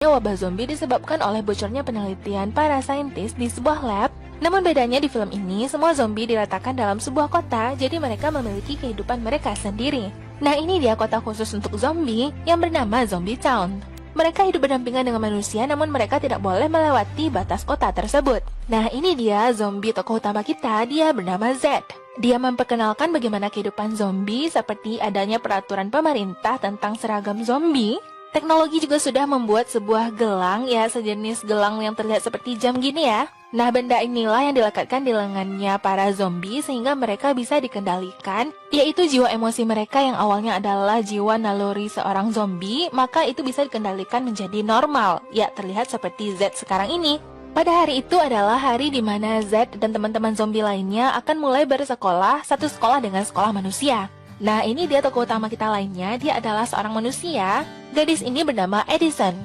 Wabah zombie disebabkan oleh bocornya penelitian para saintis di sebuah lab. Namun bedanya di film ini, semua zombie diletakkan dalam sebuah kota, jadi mereka memiliki kehidupan mereka sendiri. Nah, ini dia kota khusus untuk zombie yang bernama Zombie Town. Mereka hidup berdampingan dengan manusia, namun mereka tidak boleh melewati batas kota tersebut. Nah, ini dia zombie tokoh utama kita, dia bernama Z. Dia memperkenalkan bagaimana kehidupan zombie seperti adanya peraturan pemerintah tentang seragam zombie. Teknologi juga sudah membuat sebuah gelang, ya sejenis gelang yang terlihat seperti jam gini ya. Nah, benda inilah yang dilekatkan di lengannya para zombie sehingga mereka bisa dikendalikan, yaitu jiwa emosi mereka yang awalnya adalah jiwa naluri seorang zombie, maka itu bisa dikendalikan menjadi normal, ya terlihat seperti Z sekarang ini. Pada hari itu adalah hari di mana Z dan teman-teman zombie lainnya akan mulai bersekolah, satu sekolah dengan sekolah manusia. Nah, ini dia tokoh utama kita lainnya, dia adalah seorang manusia. Gadis ini bernama Edison.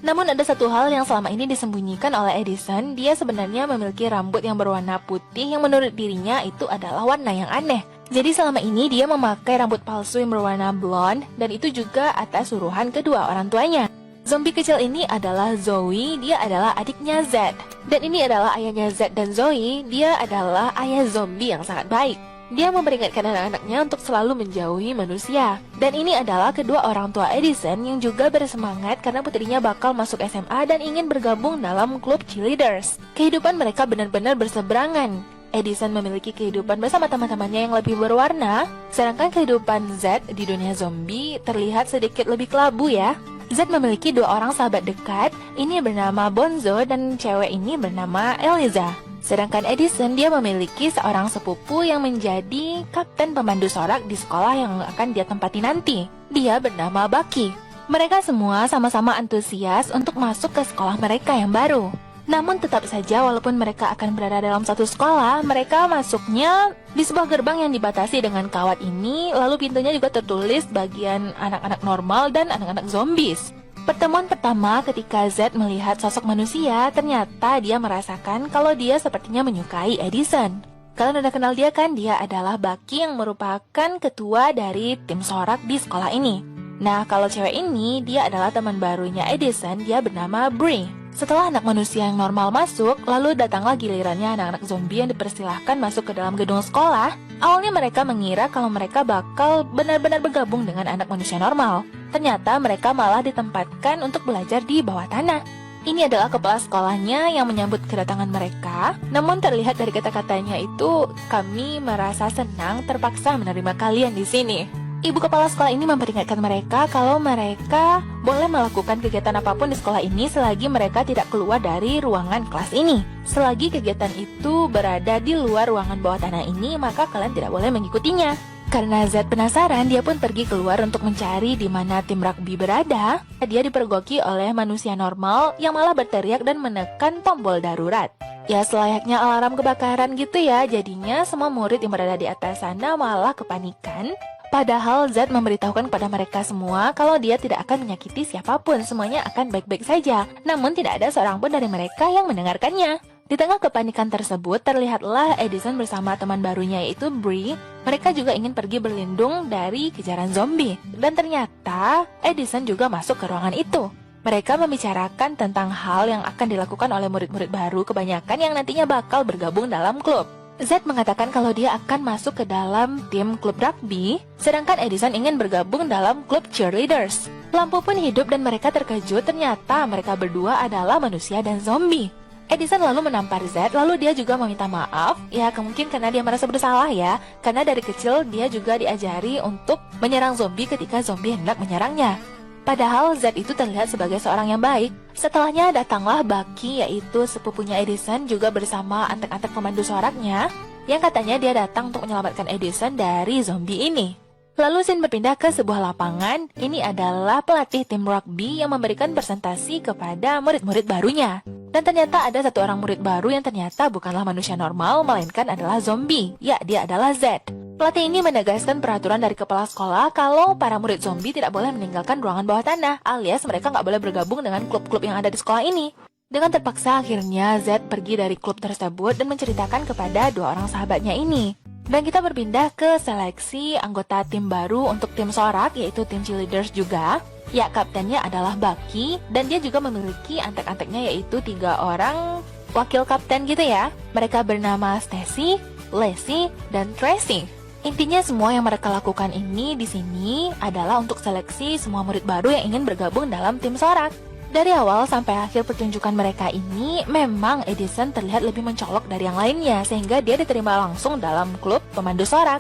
Namun ada satu hal yang selama ini disembunyikan oleh Edison, dia sebenarnya memiliki rambut yang berwarna putih yang menurut dirinya itu adalah warna yang aneh. Jadi selama ini dia memakai rambut palsu yang berwarna blonde, dan itu juga atas suruhan kedua orang tuanya. Zombie kecil ini adalah Zoe, dia adalah adiknya Z. Dan ini adalah ayahnya Z dan Zoe, dia adalah ayah zombie yang sangat baik. Dia memperingatkan anak-anaknya untuk selalu menjauhi manusia. Dan ini adalah kedua orang tua Edison yang juga bersemangat karena putrinya bakal masuk SMA dan ingin bergabung dalam klub cheerleaders. Kehidupan mereka benar-benar berseberangan. Edison memiliki kehidupan bersama teman-temannya yang lebih berwarna, sedangkan kehidupan Z di dunia zombie terlihat sedikit lebih kelabu ya. Z memiliki dua orang sahabat dekat, ini bernama Bonzo dan cewek ini bernama Eliza. Sedangkan Edison dia memiliki seorang sepupu yang menjadi kapten pemandu sorak di sekolah yang akan dia tempati nanti. Dia bernama Bucky. Mereka semua sama-sama antusias untuk masuk ke sekolah mereka yang baru. Namun tetap saja walaupun mereka akan berada dalam satu sekolah, mereka masuknya di sebuah gerbang yang dibatasi dengan kawat ini, lalu pintunya juga tertulis bagian anak-anak normal dan anak-anak zombies. Pertemuan pertama ketika Z melihat sosok manusia, ternyata dia merasakan kalau dia sepertinya menyukai Edison. Kalian udah kenal dia kan? Dia adalah Bucky yang merupakan ketua dari tim sorak di sekolah ini. Nah, kalau cewek ini, dia adalah teman barunya Edison, dia bernama Brie. Setelah anak manusia yang normal masuk, lalu datanglah gilirannya anak-anak zombie yang dipersilahkan masuk ke dalam gedung sekolah. Awalnya mereka mengira kalau mereka bakal benar-benar bergabung dengan anak manusia normal. Ternyata mereka malah ditempatkan untuk belajar di bawah tanah. Ini adalah kepala sekolahnya yang menyambut kedatangan mereka. Namun terlihat dari kata-katanya itu, kami merasa senang terpaksa menerima kalian di sini. Ibu kepala sekolah ini memperingatkan mereka kalau mereka boleh melakukan kegiatan apapun di sekolah ini selagi mereka tidak keluar dari ruangan kelas ini. Selagi kegiatan itu berada di luar ruangan bawah tanah ini, maka kalian tidak boleh mengikutinya. Karena Z penasaran, dia pun pergi keluar untuk mencari di mana tim rugby berada. Dia dipergoki oleh manusia normal yang malah berteriak dan menekan tombol darurat. Ya, selayaknya alarm kebakaran gitu ya. Jadinya semua murid yang berada di atas sana malah kepanikan. Padahal Z memberitahukan kepada mereka semua kalau dia tidak akan menyakiti siapapun, semuanya akan baik-baik saja. Namun tidak ada seorang pun dari mereka yang mendengarkannya. Di tengah kepanikan tersebut, terlihatlah Edison bersama teman barunya yaitu Brie. Mereka juga ingin pergi berlindung dari kejaran zombie. Dan ternyata Edison juga masuk ke ruangan itu. Mereka membicarakan tentang hal yang akan dilakukan oleh murid-murid baru kebanyakan yang nantinya bakal bergabung dalam klub. Z mengatakan kalau dia akan masuk ke dalam tim klub rugby, sedangkan Edison ingin bergabung dalam klub cheerleaders. Lampu pun hidup dan mereka terkejut ternyata mereka berdua adalah manusia dan zombie. Edison lalu menampar Z, lalu dia juga meminta maaf, ya mungkin karena dia merasa bersalah ya, karena dari kecil dia juga diajari untuk menyerang zombie ketika zombie hendak menyerangnya. Padahal Z itu terlihat sebagai seorang yang baik. Setelahnya datanglah Bucky, yaitu sepupunya Edison juga bersama antek-antek pemandu soraknya, yang katanya dia datang untuk menyelamatkan Edison dari zombie ini. Lalu scene berpindah ke sebuah lapangan. Ini adalah pelatih tim rugby yang memberikan presentasi kepada murid-murid barunya. Dan ternyata ada satu orang murid baru yang ternyata bukanlah manusia normal, melainkan adalah zombie. Ya, dia adalah Z. Pelatih ini menegaskan peraturan dari kepala sekolah kalau para murid zombie tidak boleh meninggalkan ruangan bawah tanah, alias mereka nggak boleh bergabung dengan klub-klub yang ada di sekolah ini. Dengan terpaksa akhirnya Z pergi dari klub tersebut dan menceritakan kepada dua orang sahabatnya ini. Dan kita berpindah ke seleksi anggota tim baru untuk tim sorak, yaitu tim cheerleaders juga. Ya, kaptennya adalah Bucky, dan dia juga memiliki antek-anteknya yaitu 3 orang wakil kapten gitu ya. Mereka bernama Stacy, Lacey, dan Tracy. Intinya semua yang mereka lakukan ini di sini adalah untuk seleksi semua murid baru yang ingin bergabung dalam tim sorak. Dari awal sampai akhir pertunjukan mereka ini, memang Edison terlihat lebih mencolok dari yang lainnya, sehingga dia diterima langsung dalam klub pemandu sorak.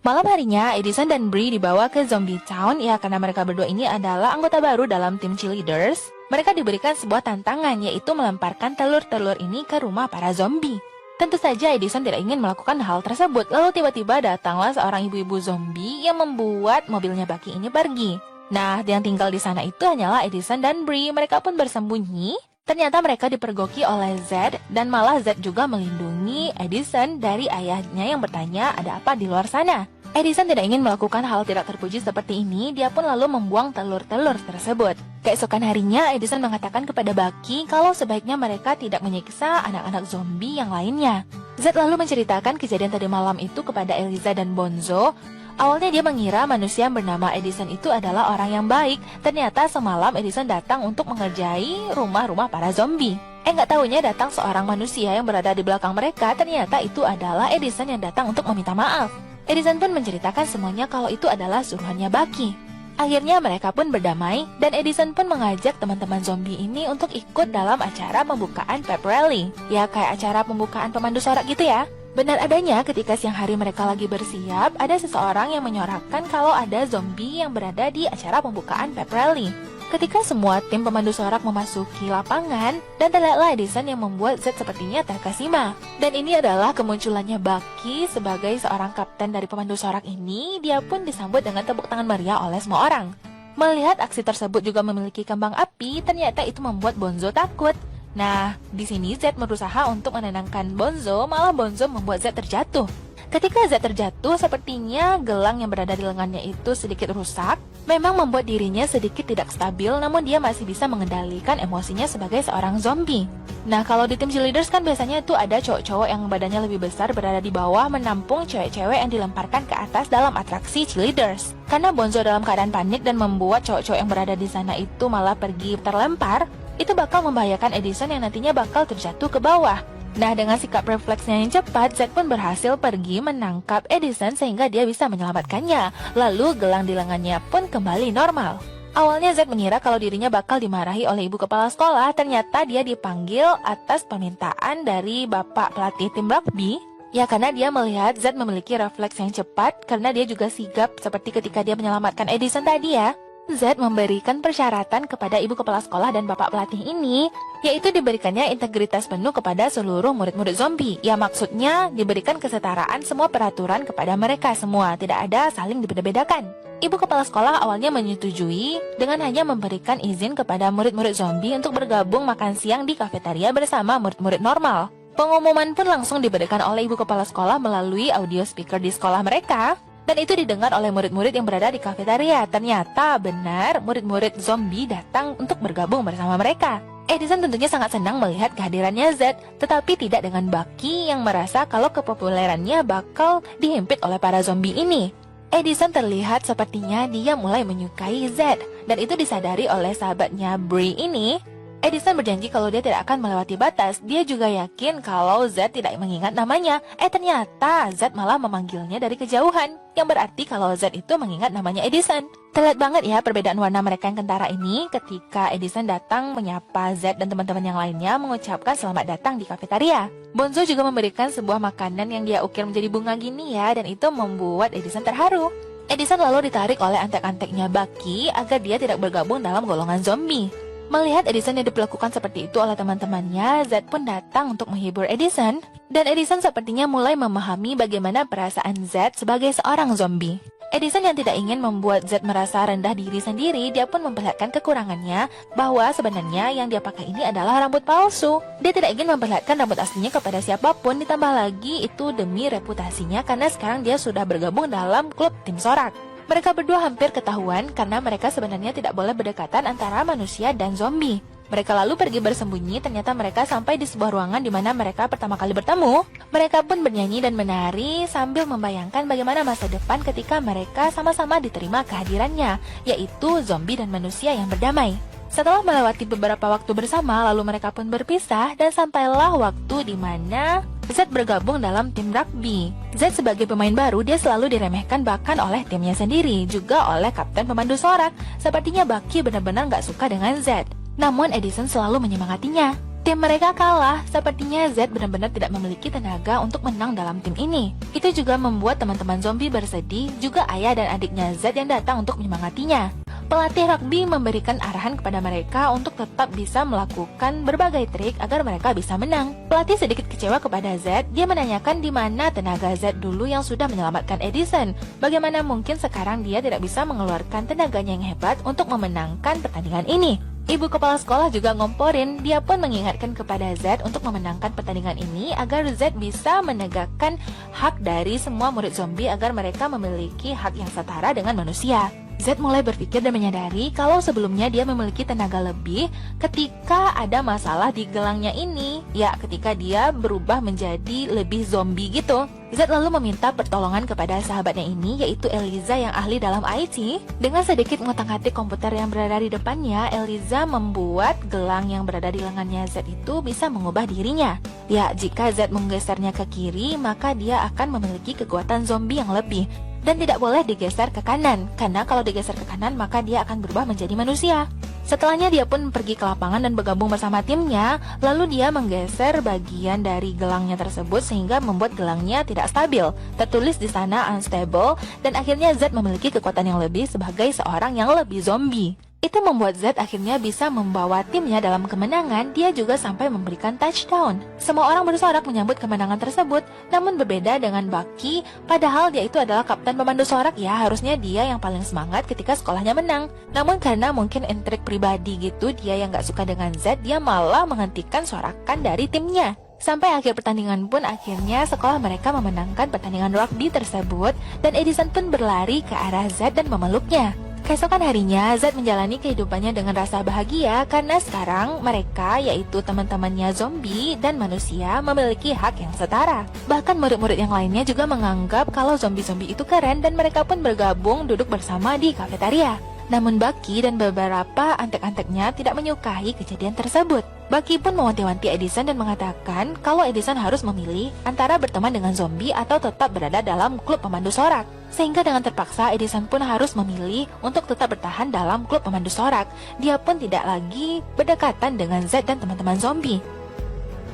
Malam harinya, Edison dan Bree dibawa ke Zombie Town ya karena mereka berdua ini adalah anggota baru dalam tim cheerleaders. Mereka diberikan sebuah tantangan yaitu melemparkan telur-telur ini ke rumah para zombie. Tentu saja Edison tidak ingin melakukan hal tersebut, lalu tiba-tiba datanglah seorang ibu-ibu zombie yang membuat mobilnya Bucky ini pergi. Nah, yang tinggal di sana itu hanyalah Edison dan Bree. Mereka pun bersembunyi. Ternyata mereka dipergoki oleh Z, dan malah Z juga melindungi Edison dari ayahnya yang bertanya ada apa di luar sana. Edison tidak ingin melakukan hal tidak terpuji seperti ini, dia pun lalu membuang telur-telur tersebut. Keesokan harinya, Edison mengatakan kepada Bucky kalau sebaiknya mereka tidak menyiksa anak-anak zombie yang lainnya. Z lalu menceritakan kejadian tadi malam itu kepada Eliza dan Bonzo. Awalnya dia mengira manusia yang bernama Edison itu adalah orang yang baik. Ternyata semalam Edison datang untuk mengerjai rumah-rumah para zombie. Nggak taunya datang seorang manusia yang berada di belakang mereka. Ternyata itu adalah Edison yang datang untuk meminta maaf. Edison pun menceritakan semuanya kalau itu adalah suruhannya Bucky. Akhirnya mereka pun berdamai, dan Edison pun mengajak teman-teman zombie ini untuk ikut dalam acara pembukaan pep rally. Ya kayak acara pembukaan pemandu sorak gitu ya. Benar adanya ketika siang hari mereka lagi bersiap, ada seseorang yang menyorakan kalau ada zombie yang berada di acara pembukaan pep rally. Ketika semua tim pemandu sorak memasuki lapangan, dan terlihatlah Edison yang membuat Z sepertinya terkesima. Dan ini adalah kemunculannya Bucky sebagai seorang kapten dari pemandu sorak ini. Dia pun disambut dengan tepuk tangan meriah oleh semua orang. Melihat aksi tersebut juga memiliki kembang api, ternyata itu membuat Bonzo takut. Nah, di sini Z berusaha untuk menenangkan Bonzo, malah Bonzo membuat Z terjatuh. Ketika Z terjatuh, sepertinya gelang yang berada di lengannya itu sedikit rusak. Memang membuat dirinya sedikit tidak stabil, namun dia masih bisa mengendalikan emosinya sebagai seorang zombie. Nah, kalau di tim cheerleaders kan biasanya itu ada cowok-cowok yang badannya lebih besar berada di bawah menampung cewek-cewek yang dilemparkan ke atas dalam atraksi cheerleaders. Karena Bonzo dalam keadaan panik dan membuat cowok-cowok yang berada di sana itu malah pergi terlempar, itu bakal membahayakan Edison yang nantinya bakal terjatuh ke bawah. Nah, dengan sikap refleksnya yang cepat, Z pun berhasil pergi menangkap Edison sehingga dia bisa menyelamatkannya. Lalu gelang di lengannya pun kembali normal. Awalnya Z mengira kalau dirinya bakal dimarahi oleh ibu kepala sekolah, ternyata dia dipanggil atas permintaan dari bapak pelatih tim rugby. Ya, karena dia melihat Z memiliki refleks yang cepat, karena dia juga sigap seperti ketika dia menyelamatkan Edison tadi ya. Z memberikan persyaratan kepada ibu kepala sekolah dan bapak pelatih ini, yaitu diberikannya integritas penuh kepada seluruh murid-murid zombie. Ya, maksudnya diberikan kesetaraan semua peraturan kepada mereka semua, tidak ada saling dibeda-bedakan. Ibu kepala sekolah awalnya menyetujui dengan hanya memberikan izin kepada murid-murid zombie untuk bergabung makan siang di kafetaria bersama murid-murid normal. Pengumuman pun langsung diberikan oleh ibu kepala sekolah melalui audio speaker di sekolah mereka. Dan itu didengar oleh murid-murid yang berada di kafetaria. Ternyata benar murid-murid zombie datang untuk bergabung bersama mereka. Edison tentunya sangat senang melihat kehadirannya Z, tetapi tidak dengan Bucky yang merasa kalau kepopulerannya bakal dihimpit oleh para zombie ini. Edison terlihat sepertinya dia mulai menyukai Z, dan itu disadari oleh sahabatnya Bree ini. Edison berjanji kalau dia tidak akan melewati batas. Dia juga yakin kalau Z tidak mengingat namanya. Ternyata Z malah memanggilnya dari kejauhan, yang berarti kalau Z itu mengingat namanya Edison. Terlihat banget ya perbedaan warna mereka yang kentara ini ketika Edison datang menyapa Z dan teman-teman yang lainnya mengucapkan selamat datang di kafetaria. Bonzo juga memberikan sebuah makanan yang dia ukir menjadi bunga gini ya, dan itu membuat Edison terharu. Edison lalu ditarik oleh antek-anteknya Bucky agar dia tidak bergabung dalam golongan zombie. Melihat Edison yang diperlakukan seperti itu oleh teman-temannya, Z pun datang untuk menghibur Edison. Dan Edison sepertinya mulai memahami bagaimana perasaan Z sebagai seorang zombie. Edison yang tidak ingin membuat Z merasa rendah diri sendiri, dia pun memperlihatkan kekurangannya bahwa sebenarnya yang dia pakai ini adalah rambut palsu. Dia tidak ingin memperlihatkan rambut aslinya kepada siapapun, ditambah lagi itu demi reputasinya karena sekarang dia sudah bergabung dalam klub tim sorak. Mereka berdua hampir ketahuan karena mereka sebenarnya tidak boleh berdekatan antara manusia dan zombie. Mereka lalu pergi bersembunyi, ternyata mereka sampai di sebuah ruangan di mana mereka pertama kali bertemu. Mereka pun bernyanyi dan menari sambil membayangkan bagaimana masa depan ketika mereka sama-sama diterima kehadirannya, yaitu zombie dan manusia yang berdamai. Setelah melewati beberapa waktu bersama, lalu mereka pun berpisah dan sampailah waktu di mana Z bergabung dalam tim rugby. Z sebagai pemain baru, dia selalu diremehkan bahkan oleh timnya sendiri, juga oleh kapten pemandu sorak. Sepertinya Bucky benar-benar gak suka dengan Z. Namun Edison selalu menyemangatinya. Tim mereka kalah, sepertinya Z benar-benar tidak memiliki tenaga untuk menang dalam tim ini. Itu juga membuat teman-teman zombie bersedih, juga ayah dan adiknya Z yang datang untuk menyemangatinya. Pelatih rugby memberikan arahan kepada mereka untuk tetap bisa melakukan berbagai trik agar mereka bisa menang. Pelatih sedikit kecewa kepada Z, dia menanyakan di mana tenaga Z dulu yang sudah menyelamatkan Edison. Bagaimana mungkin sekarang dia tidak bisa mengeluarkan tenaganya yang hebat untuk memenangkan pertandingan ini. Ibu kepala sekolah juga ngomporin, dia pun mengingatkan kepada Z untuk memenangkan pertandingan ini agar Z bisa menegakkan hak dari semua murid zombie agar mereka memiliki hak yang setara dengan manusia. Z mulai berpikir dan menyadari kalau sebelumnya dia memiliki tenaga lebih ketika ada masalah di gelangnya ini. Ya, ketika dia berubah menjadi lebih zombie gitu. Z lalu meminta pertolongan kepada sahabatnya ini, yaitu Eliza yang ahli dalam IT. Dengan sedikit mengotak-atik komputer yang berada di depannya, Eliza membuat gelang yang berada di lengannya Z itu bisa mengubah dirinya. Ya, jika Z menggesernya ke kiri, maka dia akan memiliki kekuatan zombie yang lebih. Dan tidak boleh digeser ke kanan, karena kalau digeser ke kanan maka dia akan berubah menjadi manusia. Setelahnya dia pun pergi ke lapangan dan bergabung bersama timnya, lalu dia menggeser bagian dari gelangnya tersebut sehingga membuat gelangnya tidak stabil. Tertulis di sana unstable, dan akhirnya Z memiliki kekuatan yang lebih sebagai seorang yang lebih zombie. Itu membuat Z akhirnya bisa membawa timnya dalam kemenangan. Dia juga sampai memberikan touchdown. Semua orang bersorak menyambut kemenangan tersebut, namun berbeda dengan Bucky. Padahal dia itu adalah kapten pemandu sorak ya, harusnya dia yang paling semangat ketika sekolahnya menang. Namun karena mungkin intrik pribadi gitu, dia yang gak suka dengan Z, dia malah menghentikan sorakan dari timnya. Sampai akhir pertandingan pun akhirnya sekolah mereka memenangkan pertandingan rugby tersebut, dan Edison pun berlari ke arah Z dan memeluknya. Keesokan harinya, Z menjalani kehidupannya dengan rasa bahagia karena sekarang mereka, yaitu teman-temannya zombie dan manusia, memiliki hak yang setara. Bahkan murid-murid yang lainnya juga menganggap kalau zombie-zombie itu keren dan mereka pun bergabung duduk bersama di kafetaria. Namun Bucky dan beberapa antek-anteknya tidak menyukai kejadian tersebut. Bucky pun mewanti-wanti Edison dan mengatakan kalau Edison harus memilih antara berteman dengan zombie atau tetap berada dalam klub pemandu sorak. Sehingga dengan terpaksa Edison pun harus memilih untuk tetap bertahan dalam klub pemandu sorak. Dia pun tidak lagi berdekatan dengan Z dan teman-teman zombie.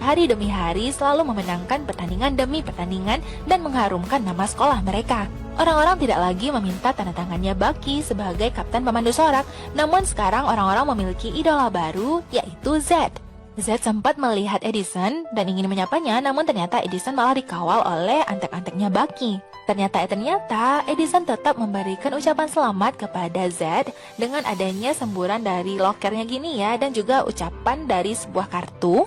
Hari demi hari selalu memenangkan pertandingan demi pertandingan dan mengharumkan nama sekolah mereka. Orang-orang tidak lagi meminta tanda tangannya Bucky sebagai kapten pemandu sorak, namun sekarang orang-orang memiliki idola baru, yaitu Z. Z sempat melihat Edison dan ingin menyapanya, namun ternyata Edison malah dikawal oleh antek-anteknya Bucky. Ternyata Edison tetap memberikan ucapan selamat kepada Z dengan adanya semburan dari lokernya gini ya, dan juga ucapan dari sebuah kartu.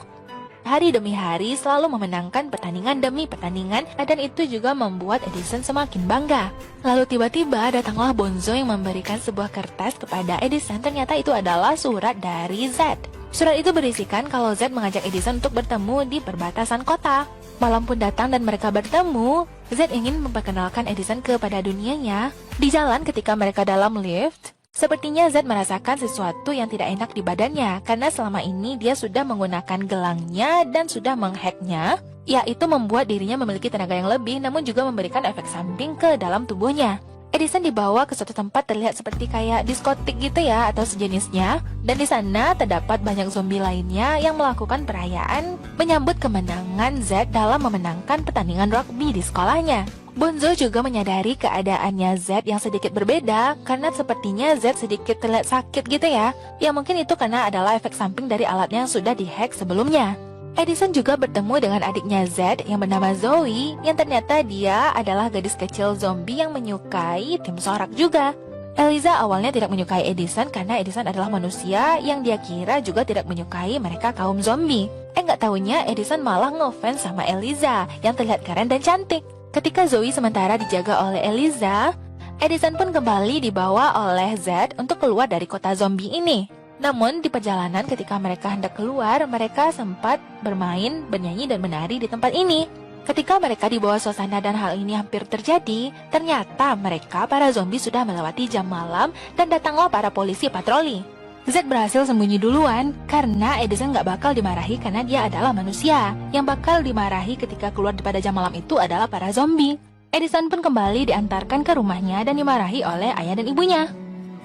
Hari demi hari selalu memenangkan pertandingan demi pertandingan, dan itu juga membuat Edison semakin bangga. Lalu tiba-tiba datanglah Bonzo yang memberikan sebuah kertas kepada Edison. Ternyata itu adalah surat dari Z. Surat itu berisikan kalau Z mengajak Edison untuk bertemu di perbatasan kota. Malam pun datang dan mereka bertemu. Z ingin memperkenalkan Edison kepada dunianya. Di jalan ketika mereka dalam lift, sepertinya Z merasakan sesuatu yang tidak enak di badannya karena selama ini dia sudah menggunakan gelangnya dan sudah menghacknya, yaitu membuat dirinya memiliki tenaga yang lebih namun juga memberikan efek samping ke dalam tubuhnya. Edison dibawa ke suatu tempat terlihat seperti kayak diskotik gitu ya atau sejenisnya, dan di sana terdapat banyak zombie lainnya yang melakukan perayaan menyambut kemenangan Z dalam memenangkan pertandingan rugby di sekolahnya. Bonzo juga menyadari keadaannya Z yang sedikit berbeda karena sepertinya Z sedikit terlihat sakit gitu ya. Ya mungkin itu karena adalah efek samping dari alatnya yang sudah dihack sebelumnya. Edison juga bertemu dengan adiknya Z yang bernama Zoe, yang ternyata dia adalah gadis kecil zombie yang menyukai tim sorak juga. Eliza awalnya tidak menyukai Edison karena Edison adalah manusia yang dia kira juga tidak menyukai mereka kaum zombie. Nggak taunya Edison malah ngefans sama Eliza yang terlihat keren dan cantik. Ketika Zoe sementara dijaga oleh Eliza, Edison pun kembali dibawa oleh Z untuk keluar dari kota zombie ini. Namun di perjalanan ketika mereka hendak keluar, mereka sempat bermain, bernyanyi dan menari di tempat ini. Ketika mereka di bawah suasana dan hal ini hampir terjadi, ternyata mereka para zombie sudah melewati jam malam dan datanglah para polisi patroli. Z berhasil sembunyi duluan karena Edison gak bakal dimarahi karena dia adalah manusia. Yang bakal dimarahi ketika keluar pada jam malam itu adalah para zombie. Edison pun kembali diantarkan ke rumahnya dan dimarahi oleh ayah dan ibunya.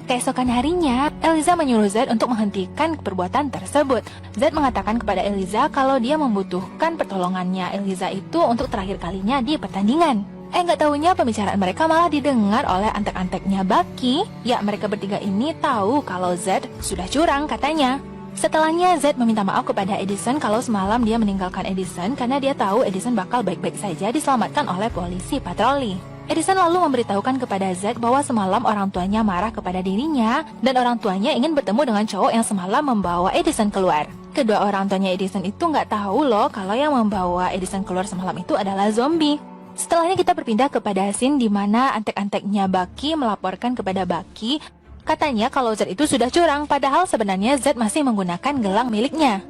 Keesokan harinya, Eliza menyuruh Z untuk menghentikan perbuatan tersebut. Z mengatakan kepada Eliza kalau dia membutuhkan pertolongannya Eliza itu untuk terakhir kalinya di pertandingan. Nggak taunya pembicaraan mereka malah didengar oleh antek-anteknya Bucky. Ya, mereka bertiga ini tahu kalau Z sudah curang katanya. Setelahnya, Z meminta maaf kepada Edison kalau semalam dia meninggalkan Edison karena dia tahu Edison bakal baik-baik saja diselamatkan oleh polisi patroli. Edison lalu memberitahukan kepada Z bahwa semalam orang tuanya marah kepada dirinya dan orang tuanya ingin bertemu dengan cowok yang semalam membawa Edison keluar. Kedua orang tuanya Edison itu nggak tahu loh kalau yang membawa Edison keluar semalam itu adalah zombie. Setelahnya kita berpindah kepada scene di mana antek-anteknya Bucky melaporkan kepada Bucky katanya kalau Z itu sudah curang, padahal sebenarnya Z masih menggunakan gelang miliknya.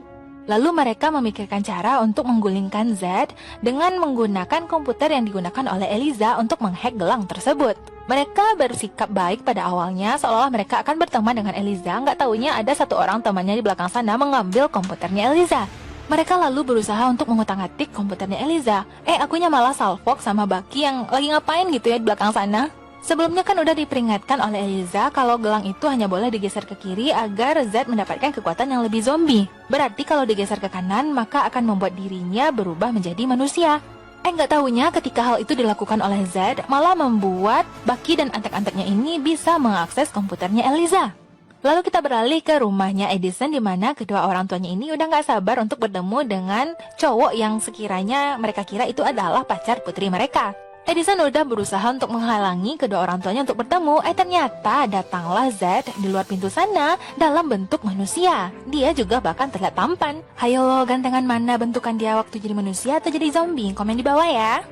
Lalu mereka memikirkan cara untuk menggulingkan Z dengan menggunakan komputer yang digunakan oleh Eliza untuk menghack gelang tersebut. Mereka bersikap baik pada awalnya seolah-olah mereka akan berteman dengan Eliza, nggak taunya ada satu orang temannya di belakang sana mengambil komputernya Eliza. Mereka lalu berusaha untuk mengutak-atik komputernya Eliza. Akunya malah salfok sama Bucky yang lagi ngapain gitu ya di belakang sana. Sebelumnya kan udah diperingatkan oleh Eliza kalau gelang itu hanya boleh digeser ke kiri agar Z mendapatkan kekuatan yang lebih zombie. Berarti kalau digeser ke kanan maka akan membuat dirinya berubah menjadi manusia. Nggak tahunya ketika hal itu dilakukan oleh Z malah membuat Bucky dan antek-anteknya ini bisa mengakses komputernya Eliza. Lalu kita beralih ke rumahnya Edison di mana kedua orang tuanya ini udah nggak sabar untuk bertemu dengan cowok yang sekiranya mereka kira itu adalah pacar putri mereka. Edison udah berusaha untuk menghalangi kedua orang tuanya untuk bertemu. Ternyata datanglah Z di luar pintu sana dalam bentuk manusia. Dia juga bahkan terlihat tampan. Hayo lo, gantengan mana bentukan dia waktu jadi manusia atau jadi zombie? Komen di bawah ya.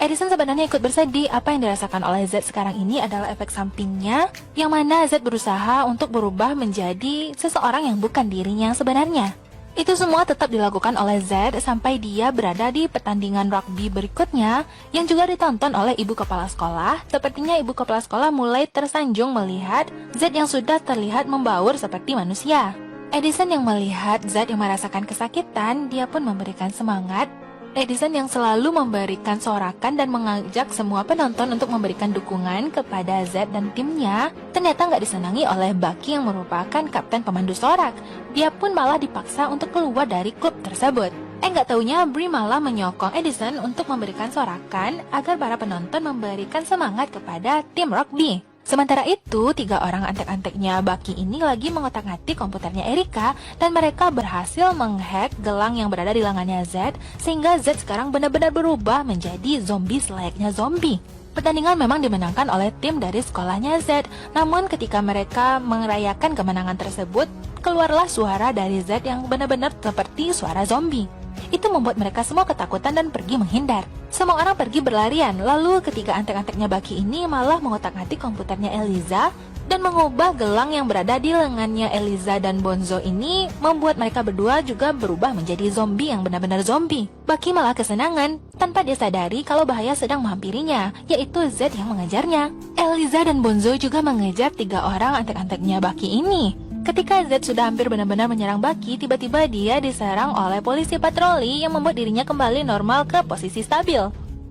Edison sebenarnya ikut bersedih. Apa yang dirasakan oleh Z sekarang ini adalah efek sampingnya, yang mana Z berusaha untuk berubah menjadi seseorang yang bukan dirinya yang sebenarnya. Itu semua tetap dilakukan oleh Z sampai dia berada di pertandingan rugby berikutnya yang juga ditonton oleh ibu kepala sekolah. Sepertinya ibu kepala sekolah mulai tersanjung melihat Z yang sudah terlihat membaur seperti manusia. Edison yang melihat Z yang merasakan kesakitan, dia pun memberikan semangat. Edison yang selalu memberikan sorakan dan mengajak semua penonton untuk memberikan dukungan kepada Z dan timnya, ternyata nggak disenangi oleh Bucky yang merupakan kapten pemandu sorak. Dia pun malah dipaksa untuk keluar dari klub tersebut. Nggak taunya Brie malah menyokong Edison untuk memberikan sorakan agar para penonton memberikan semangat kepada tim rugby. Sementara itu, 3 orang antek-anteknya Bucky ini lagi mengotak-atik komputernya Erika dan mereka berhasil menghack gelang yang berada di lengannya Z sehingga Z sekarang benar-benar berubah menjadi zombie selayaknya zombie. Pertandingan memang dimenangkan oleh tim dari sekolahnya Z, namun ketika mereka merayakan kemenangan tersebut, keluarlah suara dari Z yang benar-benar seperti suara zombie. Itu membuat mereka semua ketakutan dan pergi menghindar. Semua orang pergi berlarian, lalu ketika antek-anteknya Bucky ini malah mengotak-atik komputernya Eliza dan mengubah gelang yang berada di lengannya Eliza dan Bonzo ini membuat mereka berdua juga berubah menjadi zombie yang benar-benar zombie. Bucky malah kesenangan tanpa dia sadari kalau bahaya sedang menghampirinya, yaitu Z yang mengejarnya. Eliza dan Bonzo juga mengejar 3 orang antek-anteknya Bucky ini. Ketika Z sudah hampir benar-benar menyerang Bucky, tiba-tiba dia diserang oleh polisi patroli yang membuat dirinya kembali normal ke posisi stabil.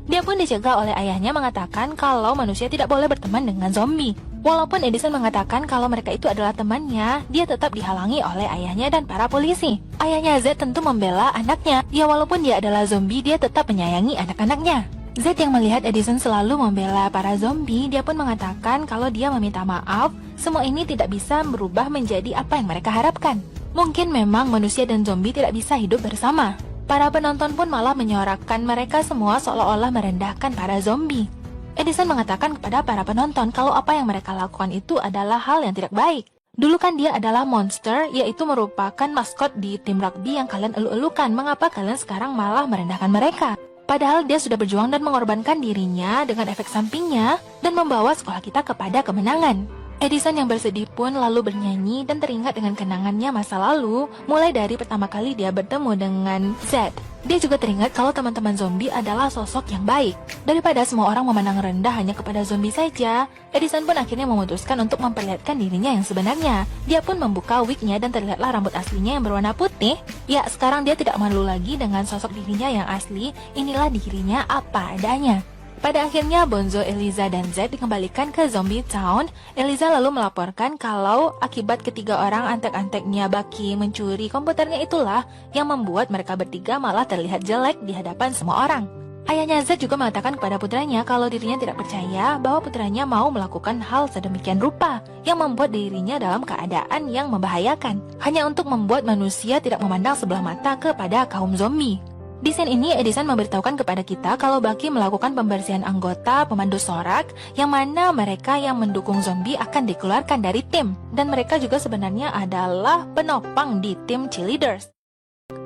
Dia pun dicegah oleh ayahnya mengatakan kalau manusia tidak boleh berteman dengan zombie. Walaupun Edison mengatakan kalau mereka itu adalah temannya, dia tetap dihalangi oleh ayahnya dan para polisi. Ayahnya Z tentu membela anaknya. Ya, walaupun dia adalah zombie, dia tetap menyayangi anak-anaknya. Z yang melihat Edison selalu membela para zombie, dia pun mengatakan kalau dia meminta maaf, semua ini tidak bisa berubah menjadi apa yang mereka harapkan. Mungkin memang manusia dan zombie tidak bisa hidup bersama. Para penonton pun malah menyorakan mereka semua seolah-olah merendahkan para zombie. Edison mengatakan kepada para penonton kalau apa yang mereka lakukan itu adalah hal yang tidak baik. Dulu kan dia adalah monster, yaitu merupakan maskot di tim rugby yang kalian elu-elukan. Mengapa kalian sekarang malah merendahkan mereka? Padahal dia sudah berjuang dan mengorbankan dirinya dengan efek sampingnya dan membawa sekolah kita kepada kemenangan. Edison yang bersedih pun lalu bernyanyi dan teringat dengan kenangannya masa lalu, mulai dari pertama kali dia bertemu dengan Zed. Dia juga teringat kalau teman-teman zombie adalah sosok yang baik. Daripada semua orang memandang rendah hanya kepada zombie saja, Edison pun akhirnya memutuskan untuk memperlihatkan dirinya yang sebenarnya. Dia pun membuka wignya dan terlihatlah rambut aslinya yang berwarna putih. Ya, sekarang dia tidak malu lagi dengan sosok dirinya yang asli. Inilah dirinya apa adanya. Pada akhirnya Bonzo, Eliza, dan Zed dikembalikan ke Zombie Town. Eliza lalu melaporkan kalau akibat ketiga orang antek-anteknya Bucky mencuri komputernya itulah yang membuat mereka bertiga malah terlihat jelek di hadapan semua orang. Ayahnya Zed juga mengatakan kepada putranya kalau dirinya tidak percaya bahwa putranya mau melakukan hal sedemikian rupa yang membuat dirinya dalam keadaan yang membahayakan, hanya untuk membuat manusia tidak memandang sebelah mata kepada kaum zombie. Di scene ini, Edison memberitahukan kepada kita kalau Bucky melakukan pembersihan anggota pemandu sorak, yang mana mereka yang mendukung zombie akan dikeluarkan dari tim. Dan mereka juga sebenarnya adalah penopang di tim cheerleaders.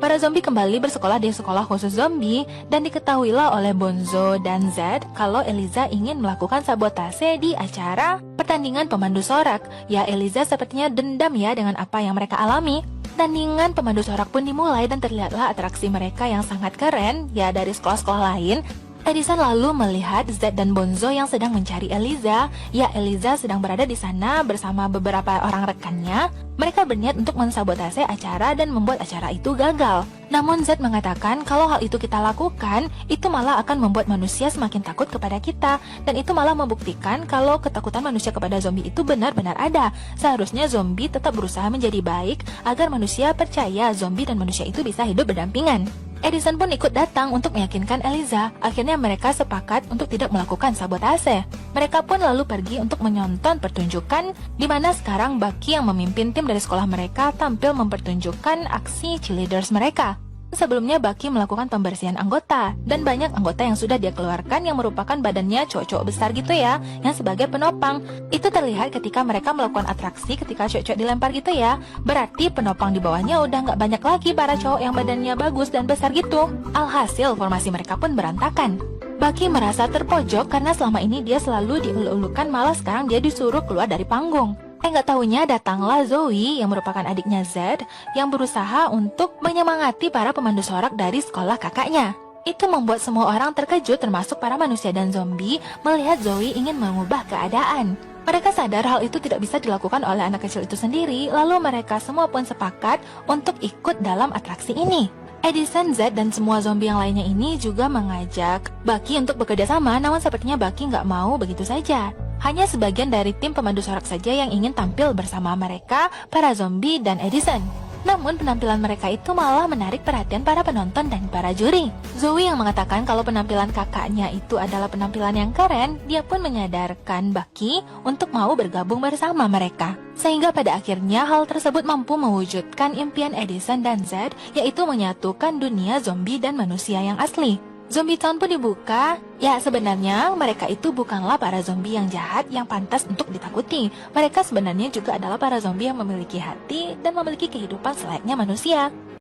Para zombie kembali bersekolah di sekolah khusus zombie, dan diketahuilah oleh Bonzo dan Zed kalau Eliza ingin melakukan sabotase di acara pertandingan pemandu sorak. Ya, Eliza sepertinya dendam ya dengan apa yang mereka alami. Tandingan pemandu sorak pun dimulai dan terlihatlah atraksi mereka yang sangat keren, ya dari sekolah-sekolah lain. Edison lalu melihat Zed dan Bonzo yang sedang mencari Eliza. Ya, Eliza sedang berada di sana bersama beberapa orang rekannya. Mereka berniat untuk mensabotase acara dan membuat acara itu gagal. Namun Zed mengatakan kalau hal itu kita lakukan, itu malah akan membuat manusia semakin takut kepada kita. Dan itu malah membuktikan kalau ketakutan manusia kepada zombie itu benar-benar ada. Seharusnya zombie tetap berusaha menjadi baik agar manusia percaya zombie dan manusia itu bisa hidup berdampingan. Edison pun ikut datang untuk meyakinkan Eliza. Akhirnya mereka sepakat untuk tidak melakukan sabotase. Mereka pun lalu pergi untuk menonton pertunjukan di mana sekarang Bucky yang memimpin tim dari sekolah mereka tampil mempertunjukkan aksi cheerleaders mereka. Sebelumnya Bucky melakukan pembersihan anggota, dan banyak anggota yang sudah dia keluarkan yang merupakan badannya cowok-cowok besar gitu ya, yang sebagai penopang. Itu terlihat ketika mereka melakukan atraksi ketika cowok-cowok dilempar gitu ya. Berarti penopang di bawahnya udah nggak banyak lagi para cowok yang badannya bagus dan besar gitu. Alhasil formasi mereka pun berantakan. Bucky merasa terpojok karena selama ini dia selalu diulu-ulukan, malah sekarang dia disuruh keluar dari panggung. Nggak taunya datanglah Zoe yang merupakan adiknya Zed yang berusaha untuk menyemangati para pemandu sorak dari sekolah kakaknya. Itu membuat semua orang terkejut termasuk para manusia dan zombie melihat Zoe ingin mengubah keadaan. Mereka sadar hal itu tidak bisa dilakukan oleh anak kecil itu sendiri, lalu mereka semua pun sepakat untuk ikut dalam atraksi ini. Edison, Zed, dan semua zombie yang lainnya ini juga mengajak Bucky untuk bekerja sama, namun sepertinya Bucky nggak mau begitu saja. Hanya sebagian dari tim pemandu sorak saja yang ingin tampil bersama mereka, para zombie dan Edison. Namun penampilan mereka itu malah menarik perhatian para penonton dan para juri. Zoe yang mengatakan kalau penampilan kakaknya itu adalah penampilan yang keren, dia pun menyadarkan Bucky untuk mau bergabung bersama mereka. Sehingga pada akhirnya hal tersebut mampu mewujudkan impian Edison dan Zed, yaitu menyatukan dunia zombie dan manusia yang asli. Zombie Town pun dibuka. Ya, sebenarnya mereka itu bukanlah para zombie yang jahat yang pantas untuk ditakuti. Mereka sebenarnya juga adalah para zombie yang memiliki hati dan memiliki kehidupan selayaknya manusia.